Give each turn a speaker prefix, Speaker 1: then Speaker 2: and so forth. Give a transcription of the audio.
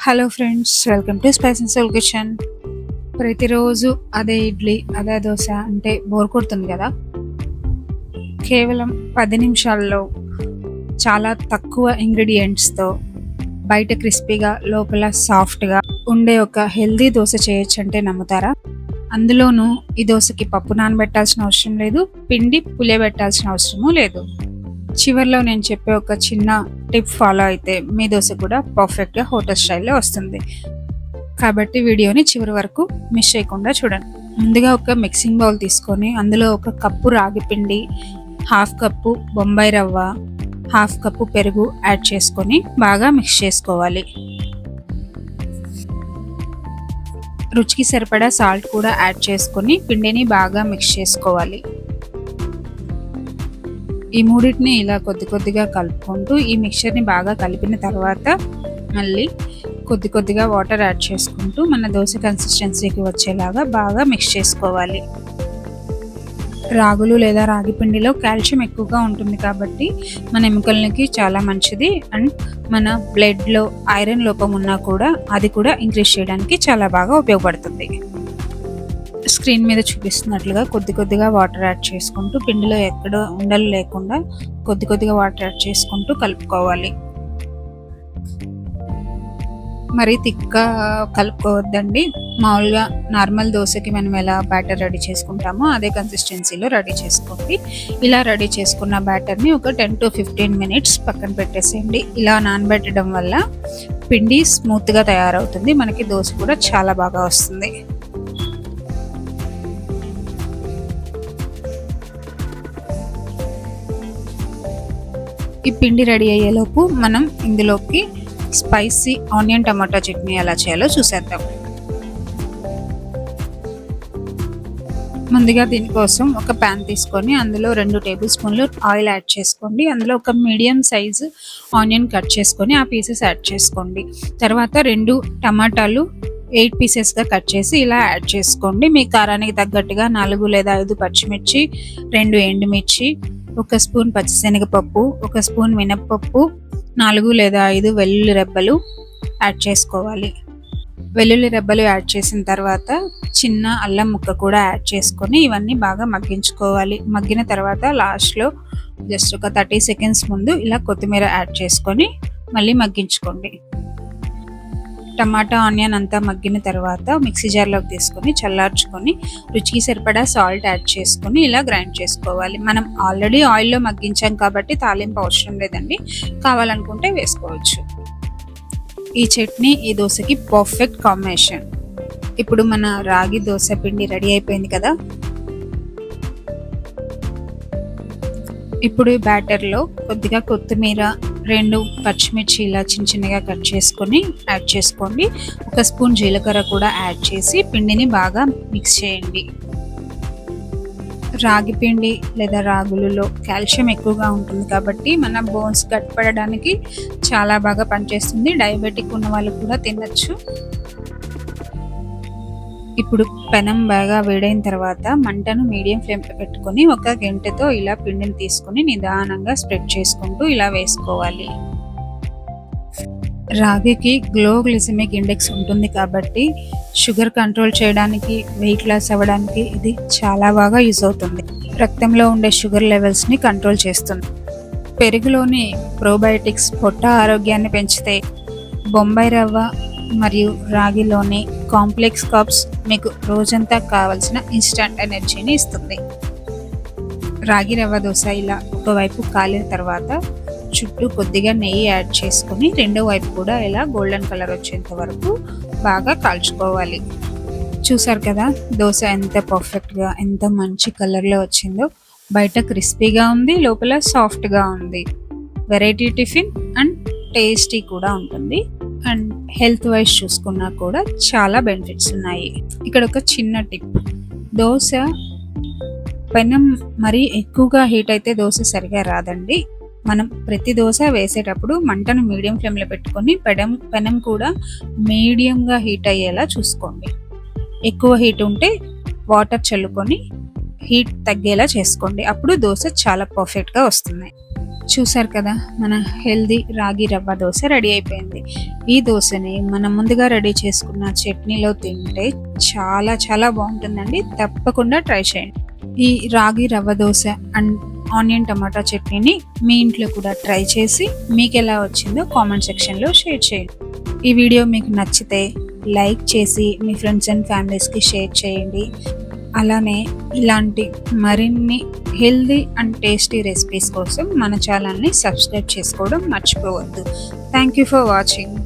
Speaker 1: Hello friends, welcome to Spice and Soul Kitchen. ప్రతిరోజు అదే ఇడ్లీ అదే దోశ అంటే బోర్ కొడుతుంది కదా. కేవలం 10 నిమిషాల్లో చాలా తక్కువ ఇంగ్రీడియంట్స్తో బయట క్రిస్పీగా లోపల సాఫ్ట్గా ఉండే ఒక హెల్దీ దోశ చేయొచ్చు అంటే నమ్ముతారా? అందులోనూ ఈ దోశకి పప్పు నానబెట్టాల్సిన అవసరం లేదు, పిండి పులియబెట్టాల్సిన అవసరమూ లేదు. చివర్లో నేను చెప్పే ఒక చిన్న టిప్ ఫాలో అయితే మీ దోశ కూడా పర్ఫెక్ట్గా హోటల్ స్టైల్లో వస్తుంది. కాబట్టి వీడియోని చివరి వరకు మిస్ చేయకుండా చూడండి. ముందుగా ఒక మిక్సింగ్ బౌల్ తీసుకొని అందులో 1 కప్పు రాగి పిండి, 1/2 కప్పు బొంబాయి రవ్వ, 1/2 కప్పు పెరుగు యాడ్ చేసుకొని బాగా మిక్స్ చేసుకోవాలి. రుచికి సరిపడా సాల్ట్ కూడా యాడ్ చేసుకొని పిండిని బాగా మిక్స్ చేసుకోవాలి. ఈ మూడింటిని ఇలా కొద్దిగా కలుపుకుంటూ ఈ మిక్చర్ని బాగా కలిపిన తర్వాత మళ్ళీ కొద్దిగా వాటర్ యాడ్ చేసుకుంటూ మన దోశ కన్సిస్టెన్సీకి వచ్చేలాగా బాగా మిక్స్ చేసుకోవాలి. రాగులు లేదా రాగి పిండిలో కాల్షియం ఎక్కువగా ఉంటుంది కాబట్టి మన ఎముకలకి చాలా మంచిది. అండ్ మన బ్లడ్లో ఐరన్ లోపం ఉన్నా కూడా అది కూడా ఇంక్రీజ్ చేయడానికి చాలా బాగా ఉపయోగపడుతుంది. స్క్రీన్ మీద చూపిస్తున్నట్లుగా కొద్దిగా వాటర్ యాడ్ చేసుకుంటూ పిండిలో ఎక్కడ ఉండలు లేకుండా కొద్దిగా వాటర్ యాడ్ చేసుకుంటూ కలుపుకోవాలి. మరి తిక్గా కలుపుకోవద్దండి. మామూలుగా నార్మల్ దోశకి మనం ఎలా బ్యాటర్ రెడీ చేసుకుంటామో అదే కన్సిస్టెన్సీలో రెడీ చేసుకోండి. ఇలా రెడీ చేసుకున్న బ్యాటర్ని ఒక 10 to 15 minutes పక్కన పెట్టేసేయండి. ఇలా నానబెట్టడం వల్ల పిండి స్మూత్గా తయారవుతుంది, మనకి దోశ కూడా చాలా బాగా వస్తుంది. ఈ పిండి రెడీ అయ్యేలోపు మనం ఇందులోకి స్పైసీ ఆనియన్ టమాటా చట్నీ ఎలా చేయాలో చూసేద్దాం. ముందుగా దీనికోసం ఒక ప్యాన్ తీసుకొని అందులో 2 టేబుల్ స్పూన్లు ఆయిల్ యాడ్ చేసుకోండి. అందులో ఒక మీడియం సైజు ఆనియన్ కట్ చేసుకొని ఆ పీసెస్ యాడ్ చేసుకోండి. తర్వాత 2 టమాటాలు 8 పీసెస్గా కట్ చేసి ఇలా యాడ్ చేసుకోండి. మీ కారానికి తగ్గట్టుగా 4 లేదా 5 పచ్చిమిర్చి, 2 ఎండుమిర్చి, 1 స్పూన్ పచ్చిశనగపప్పు, 1 స్పూన్ మినప్పప్పు, 4 లేదా 5 వెల్లుల్లి రెబ్బలు యాడ్ చేసుకోవాలి. వెల్లుల్లి రెబ్బలు యాడ్ చేసిన తర్వాత చిన్న అల్లం ముక్క కూడా యాడ్ చేసుకొని ఇవన్నీ బాగా మగ్గించుకోవాలి. మగ్గిన తర్వాత లాస్ట్లో జస్ట్ ఒక 30 seconds ముందు ఇలా కొత్తిమీర యాడ్ చేసుకొని మళ్ళీ మగ్గించుకోండి. టమాటా ఆనియన్ అంతా మగ్గిన తర్వాత మిక్సీ జార్లోకి తీసుకొని చల్లార్చుకొని రుచికి సరిపడా సాల్ట్ యాడ్ చేసుకొని ఇలా గ్రైండ్ చేసుకోవాలి. మనం ఆల్రెడీ ఆయిల్లో మగ్గించాం కాబట్టి తాలింపు అవసరం లేదండి, కావాలనుకుంటే వేసుకోవచ్చు. ఈ చట్నీ ఈ దోశకి పర్ఫెక్ట్ కాంబినేషన్. ఇప్పుడు మన రాగి దోశ పిండి రెడీ అయిపోయింది కదా. ఇప్పుడు ఈ బ్యాటర్లో కొద్దిగా కొత్తిమీర, 2 పచ్చిమిర్చి ఇలా చిన్నగా కట్ చేసుకొని యాడ్ చేసుకోండి. 1 స్పూన్ జీలకర్ర కూడా యాడ్ చేసి పిండిని బాగా మిక్స్ చేయండి. రాగి పిండి లేదా రాగులలో కాల్షియం ఎక్కువగా ఉంటుంది కాబట్టి మన బోన్స్ గట్టిపడడానికి చాలా బాగా పనిచేస్తుంది. డయాబెటిక్ ఉన్న వాళ్ళు కూడా తినచ్చు. ఇప్పుడు పెనం బాగా వేడైన తర్వాత మంటను మీడియం ఫ్లేమ్లో పెట్టుకొని ఒక గంటెతో ఇలా పిండిని తీసుకొని నిదానంగా స్ప్రెడ్ చేసుకుంటూ ఇలా వేసుకోవాలి. రాగికి గ్లైసెమిక్ ఇండెక్స్ ఉంటుంది కాబట్టి షుగర్ కంట్రోల్ చేయడానికి, వెయిట్ లాస్ అవ్వడానికి ఇది చాలా బాగా యూజ్ అవుతుంది. రక్తంలో ఉండే షుగర్ లెవెల్స్ని కంట్రోల్ చేస్తుంది. పెరుగులోని ప్రోబయోటిక్స్ పొట్ట ఆరోగ్యాన్ని పెంచుతాయి. బొంబాయి రవ్వ మరియు రాగిలోని కాంప్లెక్స్ కార్బ్స్ మీకు రోజంతా కావాల్సిన ఇన్స్టంట్ ఎనర్జీని ఇస్తుంది. రాగి రవ్వ దోశ ఇలా ఒకవైపు కాలిన తర్వాత చుట్టూ కొద్దిగా నెయ్యి యాడ్ చేసుకొని రెండో వైపు కూడా ఇలా గోల్డెన్ కలర్ వచ్చేంత వరకు బాగా కాల్చుకోవాలి. చూసారు కదా దోశ ఎంత పర్ఫెక్ట్గా, ఎంత మంచి కలర్లో వచ్చిందో. బయట క్రిస్పీగా ఉంది, లోపల సాఫ్ట్గా ఉంది. వెరైటీ టిఫిన్ అండ్ టేస్టీ కూడా ఉంటుంది. అండ్ హెల్త్ వైజ్ చూసుకున్నా కూడా చాలా బెనిఫిట్స్ ఉన్నాయి. ఇక్కడ ఒక చిన్న టిప్, దోశ పెనం మరీ ఎక్కువగా హీట్ అయితే దోశ సరిగా రాదండి. మనం ప్రతి దోశ వేసేటప్పుడు మంటను మీడియం ఫ్లేమ్లో పెట్టుకొని పెనం కూడా మీడియంగా హీట్ అయ్యేలా చూసుకోండి. ఎక్కువ హీట్ ఉంటే వాటర్ చల్లుకొని హీట్ తగ్గేలా చేసుకోండి. అప్పుడు దోశ చాలా పర్ఫెక్ట్గా వస్తుంది. చూసారు కదా, మన హెల్దీ రాగి రవ్వ దోశ రెడీ అయిపోయింది. ఈ దోశని మనం ముందుగా రెడీ చేసుకున్న చట్నీలో తింటే చాలా చాలా బాగుంటుందండి. తప్పకుండా ట్రై చేయండి. ఈ రాగి రవ్వ దోశ అండ్ ఆనియన్ టమాటా చట్నీని మీ ఇంట్లో కూడా ట్రై చేసి మీకు ఎలా వచ్చిందో కామెంట్ సెక్షన్లో షేర్ చేయండి. ఈ వీడియో మీకు నచ్చితే లైక్ చేసి మీ ఫ్రెండ్స్ అండ్ ఫ్యామిలీస్కి షేర్ చేయండి. అలానే ఇలాంటి మరిన్ని హెల్దీ అండ్ టేస్టీ రెసిపీస్ కోసం మన ఛానల్ని సబ్స్క్రైబ్ చేసుకోవడం మర్చిపోవద్దు. Thank you for watching.